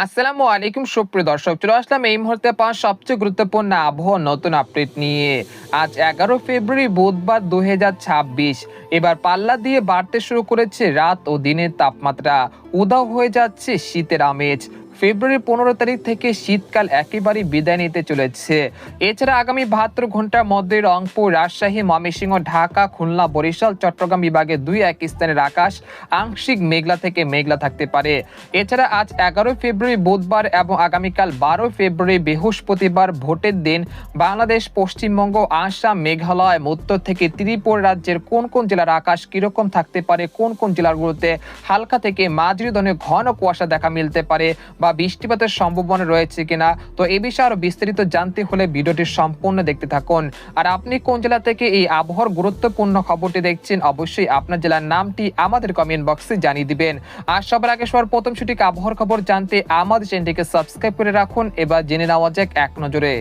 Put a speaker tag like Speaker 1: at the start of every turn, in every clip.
Speaker 1: আসসালামু আলাইকুম সুপ্রিয় দর্শক, চলে আসলাম এই মুহূর্তে পাওয়া সবচেয়ে গুরুত্বপূর্ণ আবহাওয়া নতুন আপডেট নিয়ে। আজ 11 ফেব্রুয়ারি বুধবার 2026। এবার পাল্লা দিয়ে বাড়তে শুরু করেছে রাত ও দিনের তাপমাত্রা। উধাও হয়ে যাচ্ছে শীতের আমেজ। ফেব্রুয়ারির 15 তারিখ থেকে শীতকাল একেবারেই বিদায় নিতে চলেছে। এছাড়া আগামী 72 ঘন্টার মধ্যে রংপুর, রাজশাহী, ময়মনসিংহ, ঢাকা, খুলনা, বরিশাল, চট্টগ্রাম বিভাগে দুই এক স্থানের আকাশ আংশিক মেঘলা থেকে মেঘলা থাকতে পারে। এছাড়া আজ 11 ফেব্রুয়ারি বুধবার এবং আগামীকাল 12 ফেব্রুয়ারি বৃহস্পতিবার ভোটের দিন বাংলাদেশ, পশ্চিমবঙ্গ, আসাম, মেঘালয়, উত্তর থেকে ত্রিপুরা রাজ্যের কোন কোন জেলার আকাশ কিরকম থাকতে পারে, কোন কোন জেলাগুলোতে হালকা থেকে মাঝারি ধরনের ঘন কুয়াশা দেখা মিলতে পারে বা বৃষ্টিপাতের সম্ভাবনা রয়েছে কিনা, তো এই বিষয়ে আরো বিস্তারিত জানতে হলে ভিডিওটি সম্পূর্ণ দেখতে থাকুন। আর আপনি কোন জেলা থেকে এই আবহাওয়ার গুরুত্বপূর্ণ খবরটি দেখছেন, অবশ্যই আপনার জেলার নামটি আমাদের কমেন্ট বক্সে জানিয়ে দিবেন। আর সবার আগে সবার প্রথম সঠিক আবহাওয়ার খবর জানতে আমাদের চ্যানেলটিকে সাবস্ক্রাইব করে রাখুন। এবার জেনে নেওয়া যাক এক নজরে।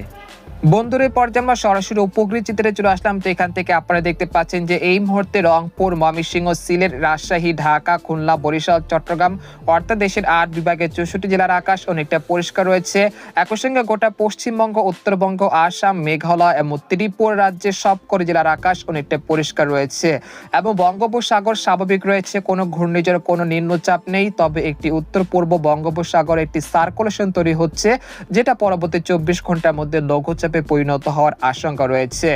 Speaker 1: বন্ধুরে পর্যায়ে আমরা সরাসরি উপগ্রহ চিত্রে চলে আসলাম। তো এখান থেকে আপনারা দেখতে পাচ্ছেন যে এই মুহূর্তে রংপুর, ময়মনসিংহ, সিলেট, রাজশাহী, ঢাকা, খুলনা, বরিশাল, চট্টগ্রাম অর্থাৎ দেশের 8 বিভাগের 64 জেলার আকাশ অনেকটা পরিষ্কার রয়েছে। একই সঙ্গে গোটা পশ্চিমবঙ্গ, উত্তরবঙ্গ, আসাম, মেঘালয় এবং ত্রিপুরা রাজ্যের সবকটি জেলার আকাশ অনেকটা পরিষ্কার রয়েছে এবং বঙ্গোপসাগর স্বাভাবিক রয়েছে। কোনো ঘূর্ণিঝড়, কোনো নিম্নচাপ নেই, তবে একটি উত্তর পূর্ব বঙ্গোপসাগরে একটি সার্কুলেশন তৈরি হচ্ছে, যেটা পরবর্তী 24 ঘন্টার মধ্যে লঘুচাপে পরিণত হওয়ার আশঙ্কা রয়েছে।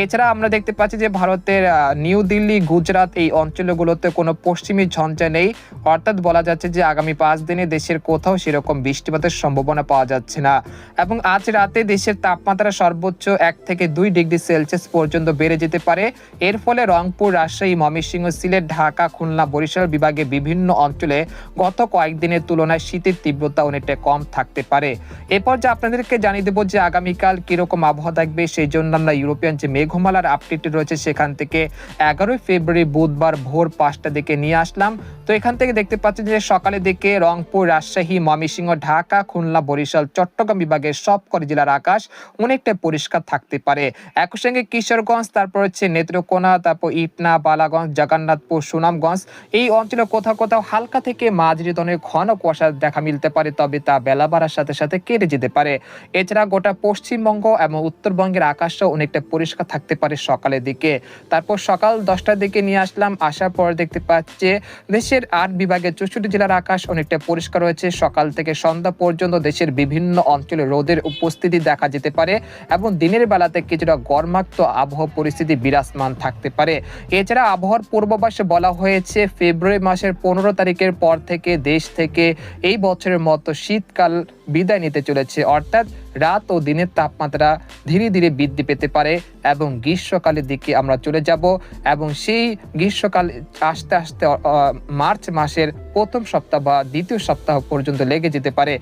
Speaker 1: এছাড়া আমরা দেখতে পাচ্ছি যে ভারতের নিউ দিল্লি, গুজরাট এই অঞ্চলগুলোতে কোনো পশ্চিমী ঝঞ্ঝা নেই, অর্থাৎ বলা যাচ্ছে যে আগামী 5 দিনে দেশের কোথাও সেরকম বৃষ্টিপাতের সম্ভাবনা পাওয়া যাচ্ছে না। এবং আজ রাতে দেশের তাপমাত্রা সর্বোচ্চ 1 থেকে 2 ডিগ্রি সেলসিয়াস পর্যন্ত বেড়ে যেতে পারে। এর ফলে রংপুর, রাজশাহী, ময়মনসিংহ, সিলেট, ঢাকা, খুলনা, বরিশাল বিভাগে বিভিন্ন অঞ্চলে গত কয়েকদিনের তুলনায় শীতের তীব্রতা অনেকটা কম থাকতে পারে। এরপর যে আপনাদেরকে জানিয়ে দেবো যে আগামীকাল কিরকম আবহাওয়া থাকবে, সেই জন্য আমরা ইউরোপিয়ান যে মেঘমালার আপডেট রয়েছে সেখান থেকে 11 ফেব্রুয়ারি বুধবার ভোর 5টার দিকে নিয়ে আসলাম। তো এখান থেকে দেখতে পাচ্ছেন যে সকালের দিকে রংপুর, রাজশাহী, ময়মনসিংহ, ঢাকা, খুলনা, বরিশাল, চট্টগ্রাম বিভাগের সবকটি জেলার আকাশ অনেকটা পরিষ্কার থাকতে পারে। একই সঙ্গে কিশোরগঞ্জ, তারপর হচ্ছে নেত্রকোনা, তারপর ইটনা, বালাগঞ্জ, জগন্নাথপুর, সুনামগঞ্জ এই অঞ্চলে কোথাও কোথাও হালকা থেকে মাঝারি ধরনের ঘন কুয়াশা দেখা মিলতে পারে, তবে তা বেলা বাড়ার সাথে সাথে কেটে যেতে পারে। এছাড়া গোটা পশ্চিমবঙ্গ এবং উত্তরবঙ্গের আকাশও অনেকটা পরিষ্কার থাকতে পারে সকালের দিকে। তারপর সকাল 10টার দিকে নিয়ে আসলাম, আসার পর দেখতে পাচ্ছি দেশের 8 বিভাগের 64 জেলার আকাশ অনেকটা পরিষ্কার রয়েছে। সকাল থেকে সন্ধ্যা পর্যন্ত দেশের বিভিন্ন অঞ্চলে রোদের উপস্থিতি দেখা যেতে পারে এবং দিনের বেলাতে কিছুটা গরমাক্ত আবহাওয়া পরিস্থিতি বিরাজমান থাকতে পারে। এছাড়া আবহাওয়ার পূর্বাভাসে বলা হয়েছে ফেব্রুয়ারি মাসের 15 তারিখের পর থেকে দেশ থেকে এই বছরের মতো শীতকাল বিদায় নিতে চলেছে, অর্থাৎ রাত ও দিনের তাপমাত্রা ধীরে ধীরে বৃদ্ধি পেতে পারে এবং গ্রীষ্মকালের দিকে আমরা চলে যাব এবং সেই গ্রীষ্মকাল আস্তে আস্তে মার্চ মাসের প্রথম সপ্তাহ বা দ্বিতীয় সপ্তাহ পর্যন্ত লেগে যেতে পারে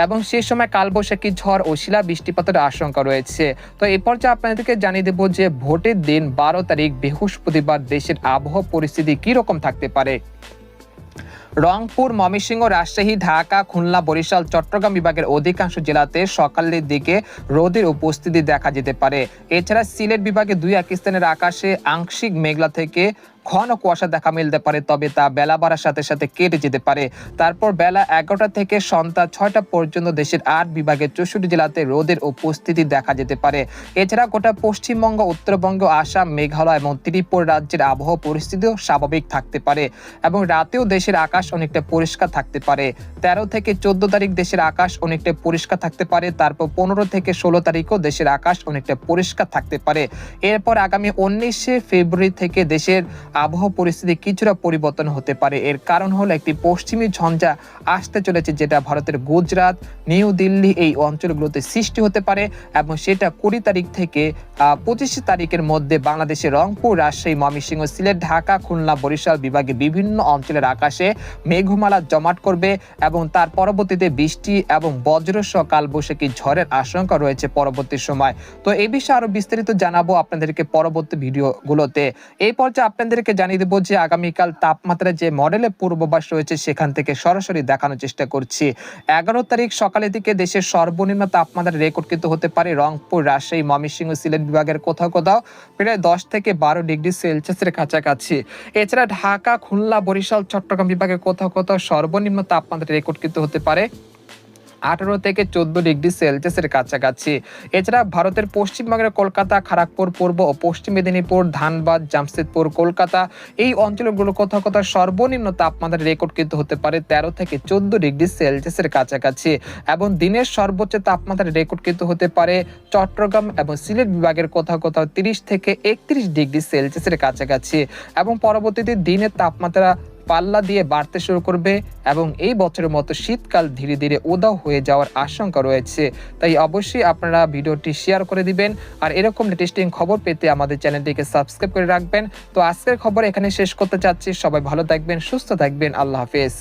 Speaker 1: এবং সেই সময় কালবৈশাখী ঝড় ও শিলা বৃষ্টিপাতের আশঙ্কা রয়েছে। তো এই পর্যায়ে আপনাদেরকে জানিয়ে দেবো যে ভোটের দিন 12 তারিখ বৃহস্পতিবার দেশের আবহাওয়া পরিস্থিতি কিরকম থাকতে পারে। রংপুর, ময়মনসিংহ, রাজশাহী, ঢাকা, খুলনা, বরিশাল, চট্টগ্রাম বিভাগের অধিকাংশ জেলাতে সকালের দিকে রোদের উপস্থিতি দেখা যেতে পারে। এছাড়া সিলেট বিভাগে দুই এক স্থানের আকাশে আংশিক মেঘলা থেকে ঘন কুয়াশা দেখা মিলতে পারে, তবে তা বেলা বাড়ার সাথে সাথে কেটে যেতে পারে। তারপর বেলা 11টা থেকে সন্ধ্যা 6টা পর্যন্ত দেশের 8 বিভাগের 64 জেলাতে রোদের উপস্থিতি দেখা যেতে পারে। এছাড়া গোটা পশ্চিমবঙ্গ, উত্তরবঙ্গ, আসাম, মেঘালয় এবং ত্রিপুরা রাজ্যের আবহাওয়া পরিস্থিতিও স্বাভাবিক থাকতে পারে এবং রাতেও দেশের আকাশ অনেকটা পরিষ্কার থাকতে পারে। 13 থেকে 14 তারিখ দেশের আকাশ অনেকটা পরিষ্কার থাকতে পারে। তারপর 15 থেকে 16 তারিখও দেশের আকাশ অনেকটা পরিষ্কার থাকতে পারে। এরপর আগামী 19 ফেব্রুয়ারি থেকে দেশের আবহাওয়া পরিস্থিতি কিছুটা পরিবর্তন হতে পারে। এর কারণ হলো একটি পশ্চিমী ঝঞ্ঝা আসতে চলেছে, যেটা ভারতের গুজরাট, নিউ দিল্লি এই অঞ্চলগুলোতে সৃষ্টি হতে পারে এবং সেটা 20 তারিখ থেকে 25 তারিখের মধ্যে বাংলাদেশের রংপুর, রাজশাহী, ময়মনসিংহ, সিলেট, ঢাকা, খুলনা, বরিশাল বিভাগে বিভিন্ন অঞ্চলের আকাশে মেঘমালা জমাট করবে এবং তার পরবর্তীতে বৃষ্টি এবং বজ্রসহ কালবৈশাখী ঝড়ের আশঙ্কা রয়েছে পরবর্তী সময়। তো এই বিষয়ে আরো বিস্তারিত জানাবো আপনাদেরকে পরবর্তী ভিডিওগুলোতে। এই পর্যায়ে আপনাদেরকে জানিয়ে দেবো যে আগামীকাল তাপমাত্রার যে মডেলের পূর্বাভাস রয়েছে সেখান থেকে সরাসরি দেখানোর চেষ্টা করছি। 11 তারিখ সকালের দিকে দেশের সর্বনিম্ন তাপমাত্রা রেকর্ড কিন্তু হতে পারে রংপুর, রাজশাহী, ময়মনসিংহ, সিলেট বিভাগের কোথাও কোথাও প্রায় 10 থেকে 12 ডিগ্রি সেলসিয়াসের কাছাকাছি। এছাড়া ঢাকা, খুলনা, বরিশাল, চট্টগ্রাম বিভাগের কোথাও কোথাও সর্বনিম্ন তাপমাত্রা রেকর্ড কিন্তু হতে পারে 18 থেকে 14 ডিগ্রি সেলসিয়াসের কাছাকাছি। এছাড়া ভারতের পশ্চিমবঙ্গের কলকাতা, খড়গপুর, পূর্ব ও পশ্চিম মেদিনীপুর, ধানবাদ, জামশেদপুর, কলকাতা এই অঞ্চলগুলো কোথাও কোথাও সর্বনিম্ন তাপমাত্রার রেকর্ড কিন্তু হতে পারে 13 থেকে 14 ডিগ্রি সেলসিয়াসের কাছাকাছি এবং দিনের সর্বোচ্চ তাপমাত্রার রেকর্ড কিন্তু হতে পারে চট্টগ্রাম এবং সিলেট বিভাগের কোথাও কোথাও 30 থেকে 31 ডিগ্রি সেলসিয়াসের কাছাকাছি এবং পরবর্তীতে দিনের তাপমাত্রা পাল্লা দিয়ে বাড়তে শুরু করবে এবং এই বছরের মতো শীতকাল ধীরে ধীরে উধাও হয়ে যাওয়ার আশঙ্কা রয়েছে। তাই অবশ্যই আপনারা ভিডিওটি শেয়ার করে দিবেন আর এরকম লেটেস্টিং খবর পেতে আমাদের চ্যানেলটিকে সাবস্ক্রাইব করে রাখবেন। তো আজকের খবর এখানে শেষ করতে চাচ্ছি। সবাই ভালো থাকবেন, সুস্থ থাকবেন। আল্লাহ হাফেজ।